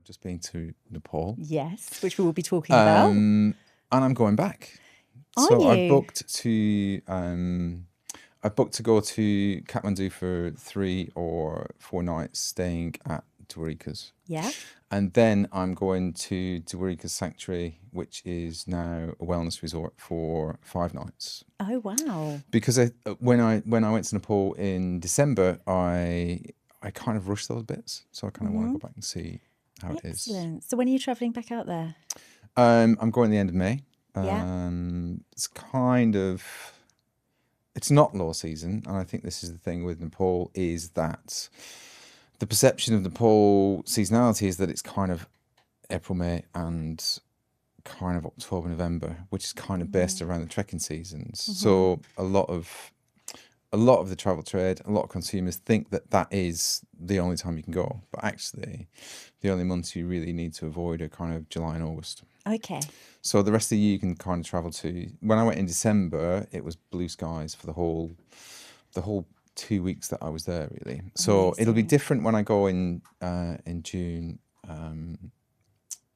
just been to Nepal. Yes, which we will be talking about. And I'm going back. Are So you? I booked to go to Kathmandu for 3 or 4 nights, staying at Dwarika's. Yeah. And then I'm going to Dwarika Sanctuary, which is now a wellness resort, for 5 nights. Oh, wow. Because when I went to Nepal in December, I kind of rushed those bits, so I kind of want to go back and see how it is. Excellent. So when are you travelling back out there? I'm going the end of May. Yeah. It's not low season, and I think this is the thing with Nepal, is that the perception of Nepal seasonality is that it's kind of April, May, and kind of October, November, which is kind of based around the trekking seasons. So a lot of the travel trade, a lot of consumers think that is the only time you can go, but actually the only months you really need to avoid are kind of July and August. Okay. So the rest of the year you can kind of travel to. When I went in December, it was blue skies for the whole 2 weeks that I was there, really. So it'll be different when I go in June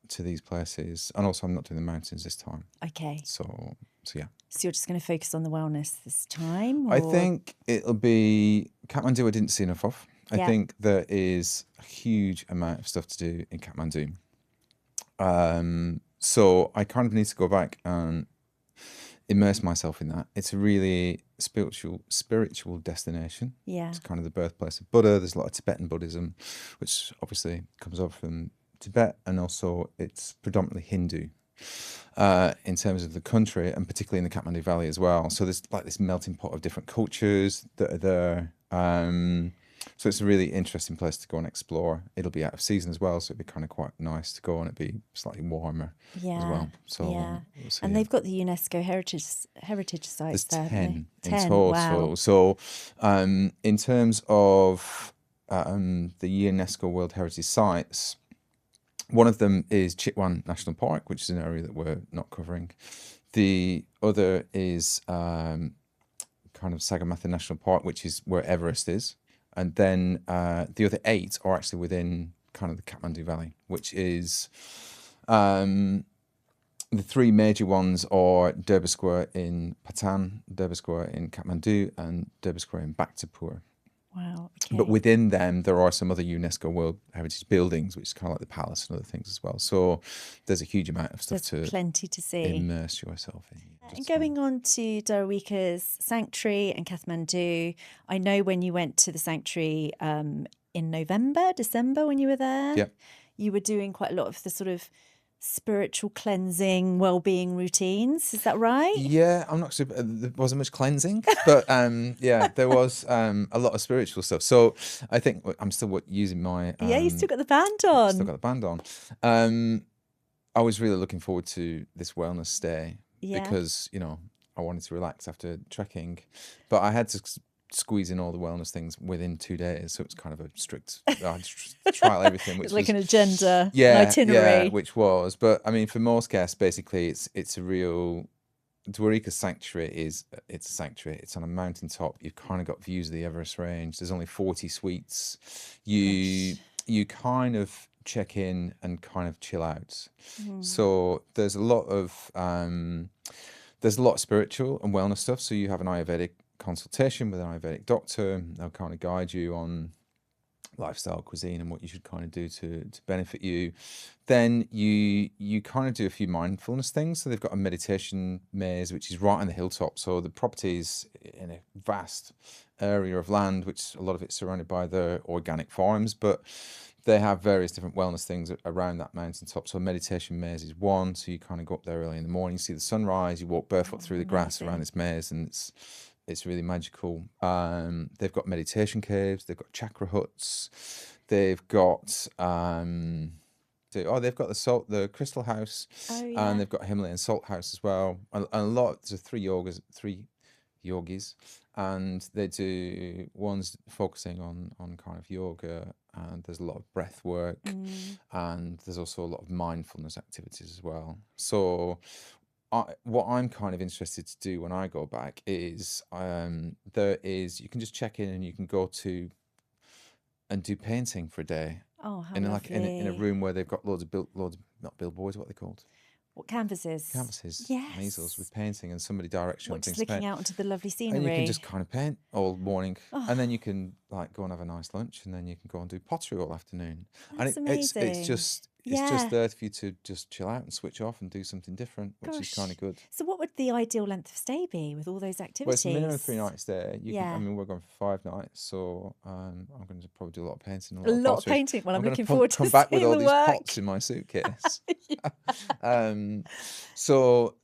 to these places, and also I'm not doing the mountains this time. Okay. So yeah. So you're just going to focus on the wellness this time? I think it'll be Kathmandu. I didn't see enough of. I think there is a huge amount of stuff to do in Kathmandu. So I kind of need to go back and immerse myself in that. It's a really spiritual destination. Yeah. It's kind of the birthplace of Buddha. There's a lot of Tibetan Buddhism, which obviously comes over from Tibet, and also it's predominantly Hindu in terms of the country, and particularly in the Kathmandu Valley as well. So there's like this melting pot of different cultures that are there. So it's a really interesting place to go and explore. It'll be out of season as well, so it'd be kind of quite nice to go, and it'd be slightly warmer as well. So we'll see. And they've got the UNESCO heritage sites there. 10 in 10 total. Wow. So in terms of the UNESCO World Heritage Sites, one of them is Chitwan National Park, which is an area that we're not covering. The other is kind of Sagarmatha National Park, which is where Everest is. And then the other 8 are actually within kind of the Kathmandu Valley, which is the 3 major ones are Durbar Square in Patan, Durbar Square in Kathmandu, and Durbar Square in Bhaktapur. Wow. Okay. But within them, there are some other UNESCO World Heritage buildings, which is kind of like the palace and other things as well. So there's a huge amount of stuff plenty to see. Immerse yourself in. And going on to Dwarika's sanctuary and Kathmandu, I know when you went to the sanctuary in December when you were there, you were doing quite a lot of the sort of spiritual cleansing, well-being routines. Is that right? Yeah, I'm not sure. There wasn't much cleansing, but there was a lot of spiritual stuff. So I think I'm still using my... you still got the band on. Still got the band on. I was really looking forward to this wellness stay because, I wanted to relax after trekking, but I had to squeeze in all the wellness things within 2 days, so it was kind of a strict trial everything, which it's like was an agenda, an itinerary, which was. But I mean, for most guests, basically, it's a real Dwarika Sanctuary. It's a sanctuary. It's on a mountaintop. You've kind of got views of the Everest Range. There's only 40 suites. You kind of check in and kind of chill out. So there's a lot of spiritual and wellness stuff. So you have an Ayurvedic consultation with an Ayurvedic doctor. They'll kind of guide you on lifestyle, cuisine, and what you should kind of do to benefit you. Then you kind of do a few mindfulness things. So they've got a meditation maze, which is right on the hilltop. So the property is in a vast area of land, which a lot of it's surrounded by the organic farms, but they have various different wellness things around that mountaintop. So meditation maze is one. So you kind of go up there early in the morning, see the sunrise, you walk barefoot through the grass around this maze, and it's really magical. They've got meditation caves, they've got chakra huts, they've got they've got the crystal house, and they've got a Himalayan salt house as well. And a lot, there's three yogis, and they do one's focusing on kind of yoga, and there's a lot of breath work, and there's also a lot of mindfulness activities as well. So what I'm kind of interested to do when I go back is you can just check in and you can go to and do painting for a day. Oh, how in lovely. in a room where they've got loads of not billboards, what are they called? What, canvases? Canvases, Yes. measles with painting, and somebody directs you on What, things just to paint. looking out into the lovely scenery. And you can just kind of paint all morning, Oh, and then you can like go and have a nice lunch, and then you can go and do pottery all afternoon. that's And amazing. it's just there for you to just chill out and switch off and do something different, which is kind of good. So what would the ideal length of stay be with all those activities? Well, it's a minimum of 3 nights there. Yeah. I mean, we're going for 5 nights, so I'm going to probably do a lot of painting, A lot of painting. Well, I'm looking forward to come back with all these work. pots in my suitcase. So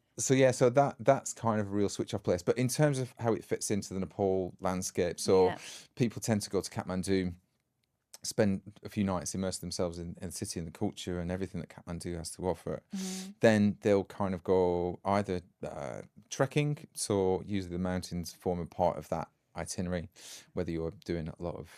that's kind of a real switch off place. But in terms of how it fits into the Nepal landscape, so people tend to go to Kathmandu, spend a few nights, immerse themselves in the city and the culture and everything that Kathmandu has to offer. Then they'll kind of go either trekking, so usually the mountains form a part of that itinerary, whether you're doing a lot of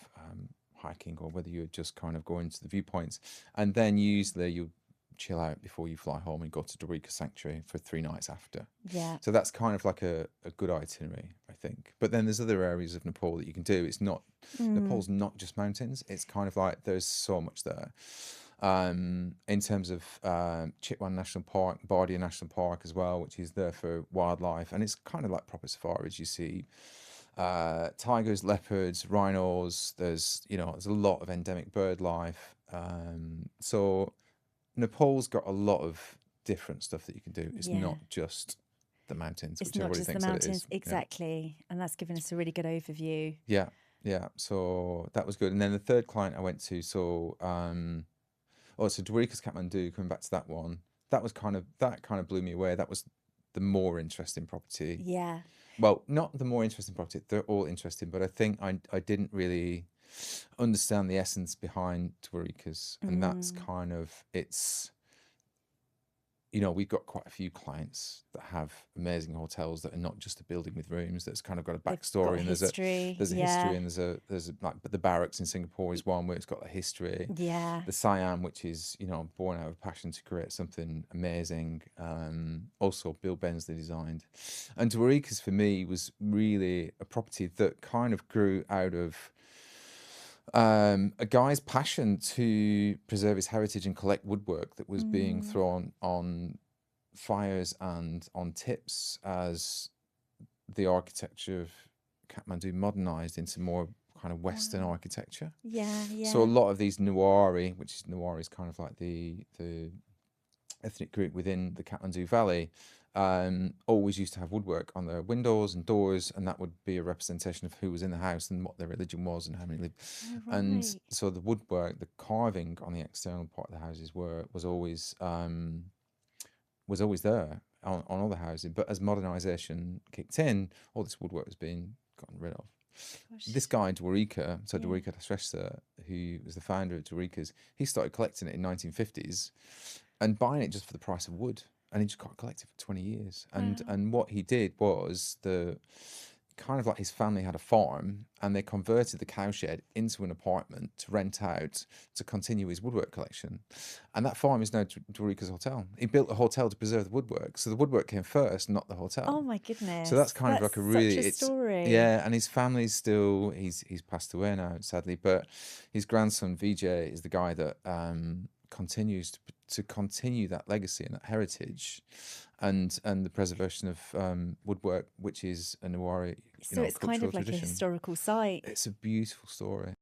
hiking or whether you're just kind of going to the viewpoints. And then usually you chill out before you fly home and go to Dwarika Sanctuary for 3 nights after. Yeah. So that's kind of like a good itinerary, I think. But then there's other areas of Nepal that you can do. It's not Nepal's not just mountains. It's kind of like there's so much there. In terms of Chitwan National Park, Bardia National Park as well, which is there for wildlife, and it's kind of like proper safaris. You see tigers, leopards, rhinos. There's a lot of endemic bird life. So Nepal's got a lot of different stuff that you can do. It's not just the mountains. It's not just the mountains, exactly. And that's given us a really good overview. Yeah. So that was good. And then the third client I went to, so Dwarika's Kathmandu, coming back to that one, that kind of blew me away. That was the more interesting property. Yeah. Well, not the more interesting property. They're all interesting, but I think I didn't really understand the essence behind Dwarika's, and that's kind of we've got quite a few clients that have amazing hotels that are not just a building with rooms. That's kind of got a backstory, and there's a history, and there's like the barracks in Singapore is one where it's got a history. Yeah. The Siam, which is born out of a passion to create something amazing. Also, Bill Bensley designed, and Dwarika's for me was really a property that kind of grew out of a guy's passion to preserve his heritage and collect woodwork that was being thrown on fires and on tips as the architecture of Kathmandu modernized into more kind of Western architecture. Yeah. So a lot of these Nuari, Nuari is kind of like the ethnic group within the Kathmandu Valley, always used to have woodwork on their windows and doors, and that would be a representation of who was in the house and what their religion was and how many lived. Right. And so the woodwork, the carving on the external part of the houses was always there on all the houses. But as modernization kicked in, all this woodwork was being gotten rid of. Gosh. This guy Dwarika, Dwarika Dasreshta, who was the founder of Dwarika's, he started collecting it in 1950s and buying it just for the price of wood. And he just got collected for 20 years. And what he did was kind of like his family had a farm, and they converted the cowshed into an apartment to rent out to continue his woodwork collection. And that farm is now Dwarika's hotel. He built a hotel to preserve the woodwork. So the woodwork came first, not the hotel. Oh my goodness. So that's kind of like a really story. Yeah, and his family's still he's passed away now, sadly, but his grandson Vijay is the guy that continues to continue that legacy and that heritage, and the preservation of woodwork, which is a Nuari. So it's kind of like a historical site. It's a beautiful story.